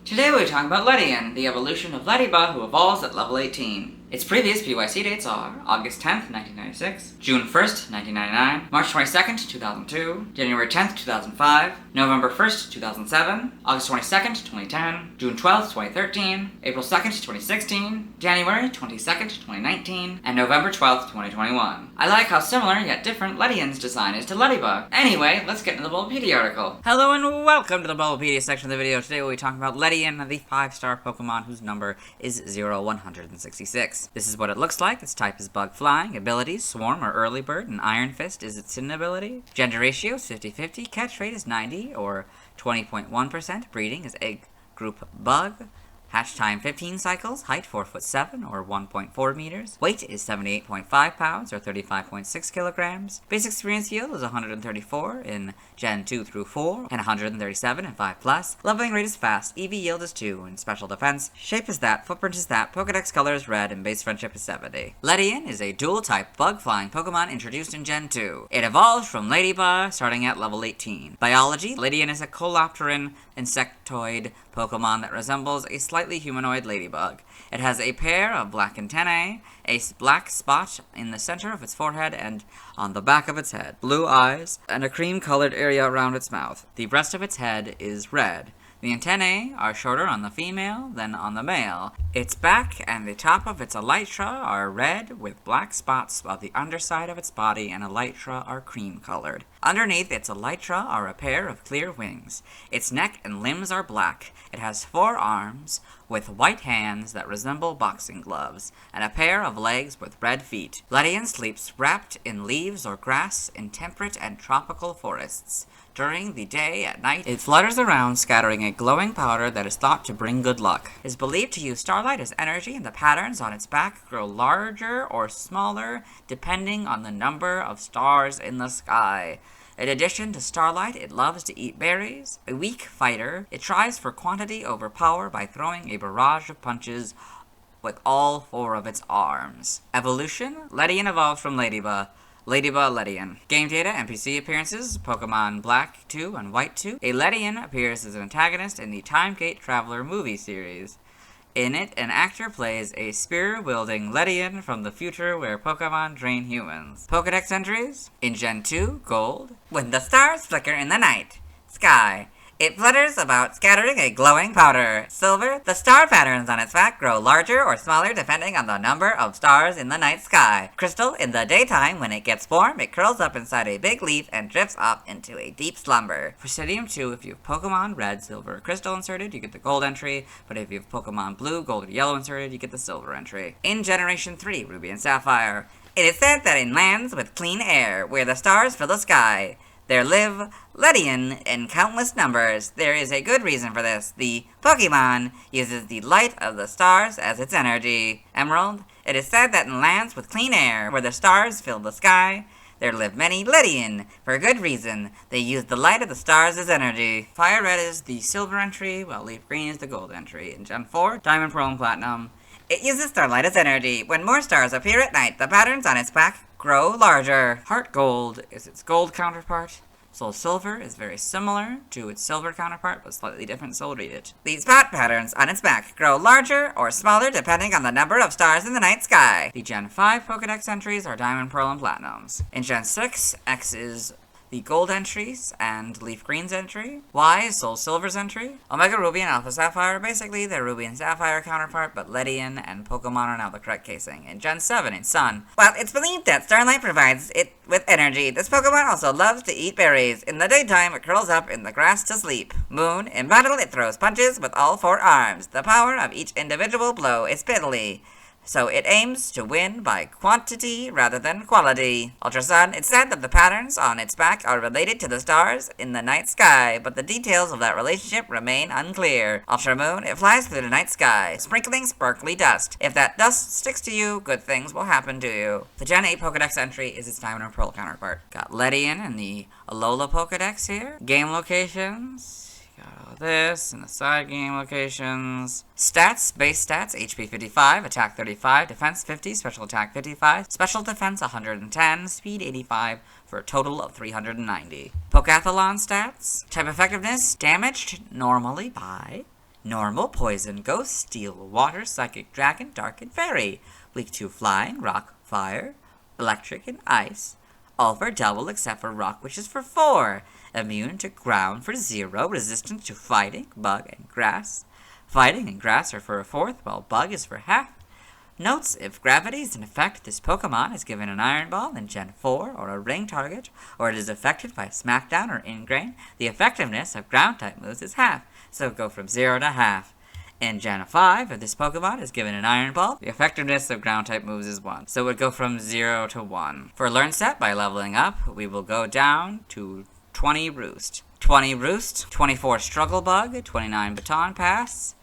Today we're talking about Ledian, the evolution of Ladybug who evolves at level 18. Its previous PYC dates are August 10th, 1996, June 1st, 1999, March 22nd, 2002, January 10th, 2005, November 1st, 2007, August 22nd, 2010, June 12th, 2013, April 2nd, 2016, January 22nd, 2019, and November 12th, 2021. I like how similar yet different Ledian's design is to Ledybug. Anyway, let's get into the Bulbapedia article. Hello and welcome to the Bulbapedia section of the video. Today we'll be talking about Ledian, the 5-star Pokemon whose number is 0166. This is what it looks like. Its type is Bug Flying. Abilities, Swarm or Early Bird, and Iron Fist is its hidden ability. Gender ratio is 50-50. Catch rate is 90 or 20.1%. Breeding is Egg Group Bug. Hatch time 15 cycles, height 4'7" or 1.4 meters. Weight is 78.5 pounds or 35.6 kilograms. Basic experience yield is 134 in Gen 2 through 4 and 137 in 5+. Leveling rate is fast, EV yield is 2, and special defense. Shape is that, footprint is that, Pokedex color is red, and base friendship is 70. Ledian is a dual-type bug-flying Pokemon introduced in Gen 2. It evolved from Ladybug starting at level 18. Biology, Ledian is a Colopteran insectoid Pokemon that resembles a slightly humanoid ladybug. It has a pair of black antennae, a black spot in the center of its forehead and on the back of its head, blue eyes, and a cream-colored area around its mouth. The rest of its head is red. The antennae are shorter on the female than on the male. Its back and the top of its elytra are red with black spots, while the underside of its body and elytra are cream-colored. Underneath its elytra are a pair of clear wings. Its neck and limbs are black. It has 4 arms with white hands that resemble boxing gloves, and a pair of legs with red feet. Ledian sleeps wrapped in leaves or grass in temperate and tropical forests. During the day, at night, it flutters around, scattering a glowing powder that is thought to bring good luck. It is believed to use starlight as energy, and the patterns on its back grow larger or smaller depending on the number of stars in the sky. In addition to starlight, it loves to eat berries. A weak fighter, it tries for quantity over power by throwing a barrage of punches with all 4 of its arms. Evolution, Ledian evolved from Ladybug. Ladybug Ledian. Game data, NPC appearances, Pokemon Black 2 and White 2. A Ledian appears as an antagonist in the Time Gate Traveler movie series. In it, an actor plays a spear-wielding Ledian from the future where Pokemon drain humans. Pokedex entries. In Gen 2, Gold. When the stars flicker in the night. Sky. It flutters about, scattering a glowing powder. Silver. The star patterns on its back grow larger or smaller depending on the number of stars in the night sky. Crystal. In the daytime, when it gets warm, it curls up inside a big leaf and drifts off into a deep slumber. Presidium 2. If you have Pokemon Red, Silver, or Crystal inserted, you get the Gold entry, but if you have Pokemon Blue, Gold, or Yellow inserted, you get the Silver entry. In Generation 3, Ruby and Sapphire. It is said that in lands with clean air, where the stars fill the sky, there live Ledian in countless numbers. There is a good reason for this. The Pokemon uses the light of the stars as its energy. Emerald. It is said that in lands with clean air, where the stars fill the sky, there live many Ledian. For a good reason. They use the light of the stars as energy. Fire Red is the Silver entry, while Leaf Green is the Gold entry. In Gen 4, Diamond, Pearl, and Platinum. It uses starlight as energy. When more stars appear at night, the patterns on its back grow larger. Heart Gold is its Gold counterpart. Soul Silver is very similar to its Silver counterpart, but slightly different, so we'll read it. These spot patterns on its back grow larger or smaller depending on the number of stars in the night sky. The Gen 5 Pokedex entries are Diamond, Pearl, and Platinums. In Gen 6, X is the Gold entries and Leaf Green's entry. Y is Soul Silver's entry. Omega Ruby and Alpha Sapphire are basically their Ruby and Sapphire counterpart, but Ledian and Pokemon are now the correct casing. In Gen 7, in Sun. While it's believed that starlight provides it with energy, this Pokemon also loves to eat berries. In the daytime, it curls up in the grass to sleep. Moon. In battle, it throws punches with all 4 arms. The power of each individual blow is piddly, so it aims to win by quantity rather than quality. Ultra Sun. It's said that the patterns on its back are related to the stars in the night sky, but the details of that relationship remain unclear. Ultra Moon. It flies through the night sky, sprinkling sparkly dust. If that dust sticks to you, good things will happen to you. The Gen 8 Pokedex entry is its Diamond and Pearl counterpart. Got Ledian and the Alola Pokedex here. Game locations. Got all this, and the side game locations. Stats, base stats, HP 55, attack 35, defense 50, special attack 55, special defense 110, speed 85, for a total of 390. Pokathlon stats, type effectiveness, damaged normally by Normal, Poison, Ghost, Steel, Water, Psychic, Dragon, Dark, and Fairy. Weak to Flying, Rock, Fire, Electric, and Ice. All for double except for Rock, which is for 4. Immune to Ground for 0. Resistant to Fighting, Bug, and Grass. Fighting and Grass are for a 4th, while Bug is for half. Notes: if gravity is in effect, this Pokemon is given an Iron Ball in Gen 4 or a ring target, or it is affected by Smackdown or Ingrain. The effectiveness of Ground-type moves is half, so go from 0 to half. In Gen 5, if this Pokemon is given an Iron Ball, the effectiveness of Ground-type moves is 1, so it would go from 0 to 1. For Learn Set, by leveling up, we will go down to 20 Roost. 20 Roost, 24 Struggle Bug, 29 Baton Pass,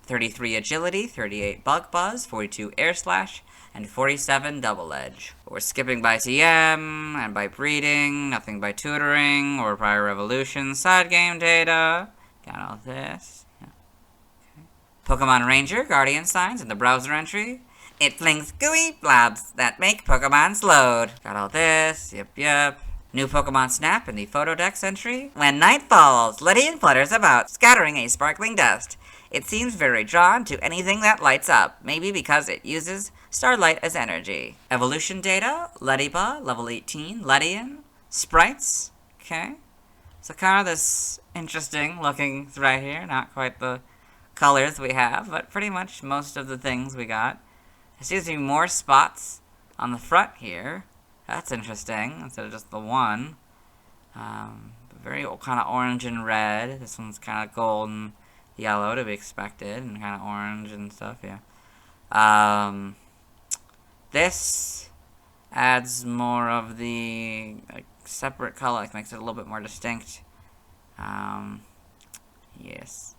33 Agility, 38 Bug Buzz, 42 Air Slash, and 47 Double Edge. We're skipping by TM, and by breeding, nothing by tutoring, or prior evolution, side game data. Got all this. Yeah. Okay. Pokemon Ranger, Guardian Signs, in the browser entry. It flings gooey blobs that make Pokemons load. Got all this. Yep. New Pokemon Snap in the Photodex entry. When night falls, Ledian flutters about, scattering a sparkling dust. It seems very drawn to anything that lights up, maybe because it uses starlight as energy. Evolution data, Lediba, level 18, Ledian, sprites, okay. So kind of this interesting looking right here, not quite the colors we have, but pretty much most of the things we got. There seems to be more spots on the front here. That's interesting, instead of just the one. Very kind of orange and red. This one's kind of gold and yellow to be expected, and kind of orange and stuff, yeah. This adds more of the separate color, makes it a little bit more distinct. Yes.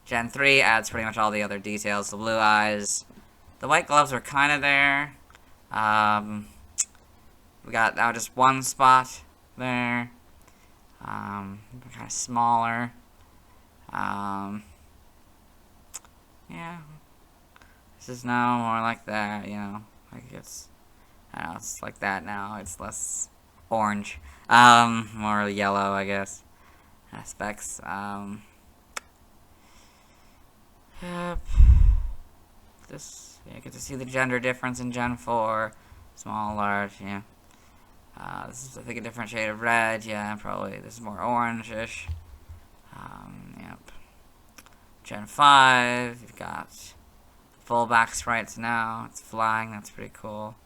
Gen 3 adds pretty much all the other details. The blue eyes. The white gloves are kind of there. We got now just one spot there. Kind of smaller. Yeah. This is now more like that, you know. Like it's, I don't know, it's like that now. It's less orange. More yellow, I guess. Aspects. Yep. This, yeah, you get to see the gender difference in Gen 4. Small, large, yeah. This is, I think, a different shade of red. Yeah, probably. This is more orange-ish. Yep. Gen 5, you've got full back sprites now. It's flying, that's pretty cool.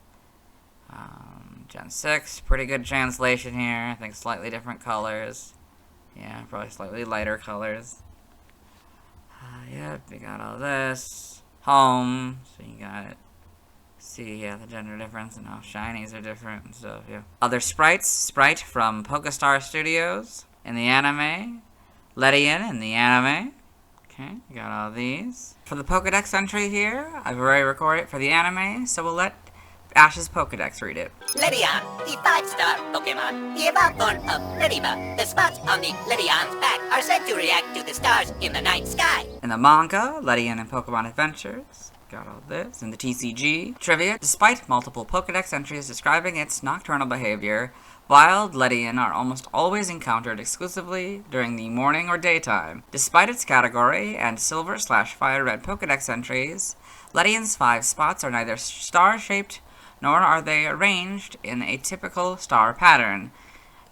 Gen 6, pretty good translation here. I think slightly different colors. Yeah, probably slightly lighter colors. Yep, you got all this. Home, so you got it. See, yeah, the gender difference and how shinies are different and stuff, yeah. Other sprites, Sprite from Pokestar Studios in the anime. Ledian in the anime. Okay, you got all these. For the Pokedex entry here, I've already recorded it for the anime, so we'll let Ash's Pokedex read it. Ledian, the 5-star Pokemon, the evolved form of Lediba. The spots on the Ledian's back are said to react to the stars in the night sky. In the manga, Ledian and Pokemon Adventures. Got all this. In the TCG trivia, despite multiple Pokedex entries describing its nocturnal behavior, wild Ledian are almost always encountered exclusively during the morning or daytime. Despite its category and Silver/Fire-Red Pokedex entries, Ledian's 5 spots are neither star-shaped nor are they arranged in a typical star pattern.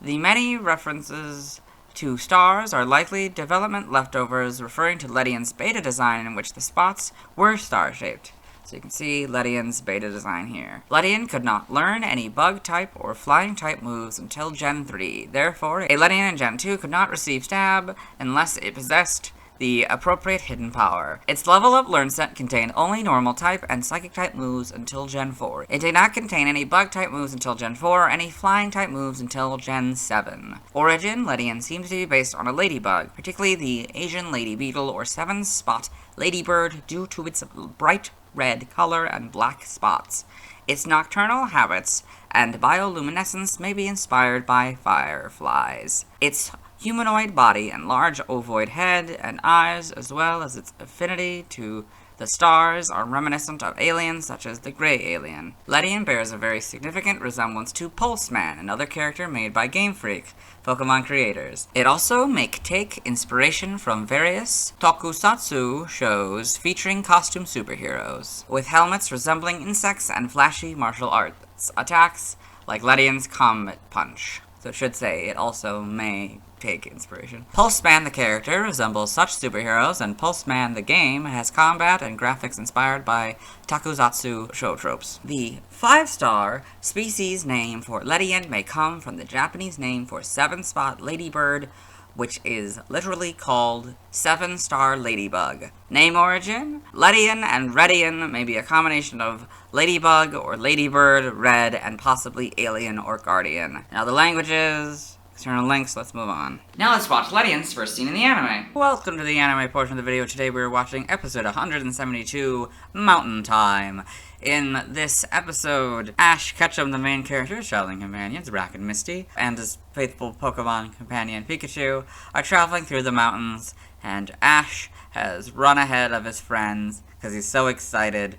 The many references to stars are likely development leftovers referring to Ledian's beta design in which the spots were star-shaped. So you can see Ledian's beta design here. Ledian could not learn any bug-type or flying-type moves until Gen 3. Therefore, a Ledian in Gen 2 could not receive Stab unless it possessed the appropriate hidden power. Its level up learn set contained only normal type and psychic type moves until Gen 4. It did not contain any bug type moves until Gen 4 or any flying type moves until Gen 7. Origin, Ledian seems to be based on a ladybug, particularly the Asian lady beetle or 7-spot ladybird due to its bright red color and black spots. Its nocturnal habits and bioluminescence may be inspired by fireflies. Its humanoid body and large ovoid head and eyes, as well as its affinity to The stars are reminiscent of aliens such as the Gray Alien. Ledian bears a very significant resemblance to Pulseman, another character made by Game Freak, Pokémon creators. It also may take inspiration from various tokusatsu shows featuring costume superheroes, with helmets resembling insects and flashy martial arts attacks like Ledian's Comet Punch. So it should say it also may take inspiration. Pulseman the character resembles such superheroes, and Pulseman the game has combat and graphics inspired by tokusatsu show tropes. The 5-star species name for Ledian may come from the Japanese name for 7-spot ladybird, which is literally called 7-star ladybug. Name origin? Ledian and Redian may be a combination of ladybug or ladybird, red, and possibly alien or guardian. Now the languages, external links, let's move on. Now let's watch Ledian's first scene in the anime. Welcome to the anime portion of the video. Today we're watching episode 172, Mountain Time. In this episode, Ash Ketchum, the main character's traveling companions, Brack and Misty, and his faithful Pokemon companion Pikachu, are traveling through the mountains, and Ash has run ahead of his friends because he's so excited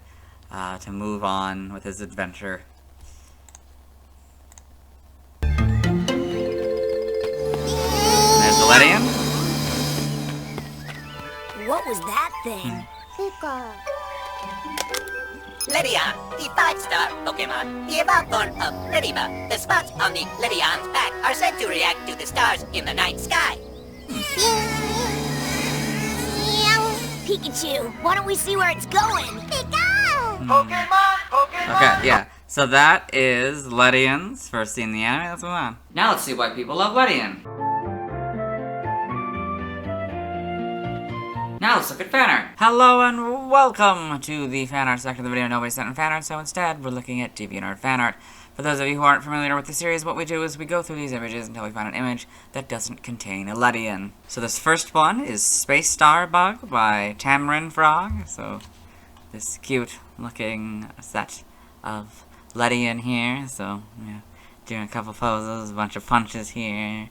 to move on with his adventure. There's the Ledian. What was that thing? Ledian, the 5-star Pokémon, the evolved form of Lediba. The spots on the Ledian's back are said to react to the stars in the night sky. Pikachu, why don't we see where it's going? Pikachu! Okay, yeah. So that is Ledian's first scene in the anime. Let's move on. Now let's see why people love Ledian. Now let's look at fan art. Hello and welcome to the fan art section of the video. Nobody sent in fan art, so instead we're looking at DeviantArt fan art. For those of you who aren't familiar with the series, what we do is we go through these images until we find an image that doesn't contain a Ledian. So this first one is Space Star Bug by Tamarin Frog. So this cute looking set of Ledian here. So yeah, doing a couple poses, a bunch of punches here.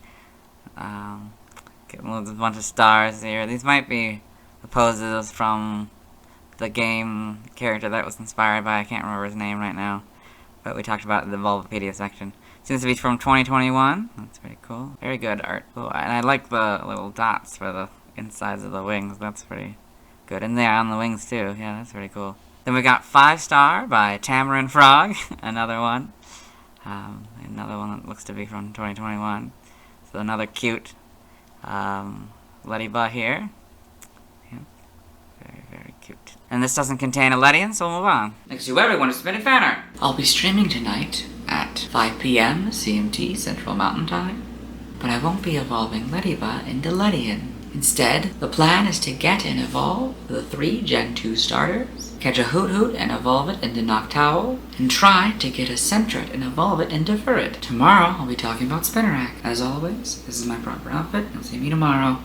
Getting a bunch of stars here. These might be the poses from the game character that was inspired by, I can't remember his name right now, but we talked about it in the Bulbapedia section. Seems to be from 2021. That's pretty cool. Very good art. Oh, and I like the little dots for the insides of the wings. That's pretty good. And they're on the wings too. Yeah, that's pretty cool. Then we got 5-star by Tamarin Frog. Another one. Another one that looks to be from 2021. So another cute Ladybug here. Very, very cute. And this doesn't contain a Ledian, so we'll move on. Thanks to everyone who submitted fan art. I'll be streaming tonight at 5 p.m. CMT Central Mountain Time, but I won't be evolving Ladybug into Ledian. Instead, the plan is to get and evolve the 3 Gen 2 starters, catch a Hoot and evolve it into Noctowl, and try to get a Sentret and evolve it into Furret. Tomorrow, I'll be talking about Spinnerack. As always, this is my proper outfit. You'll see me tomorrow.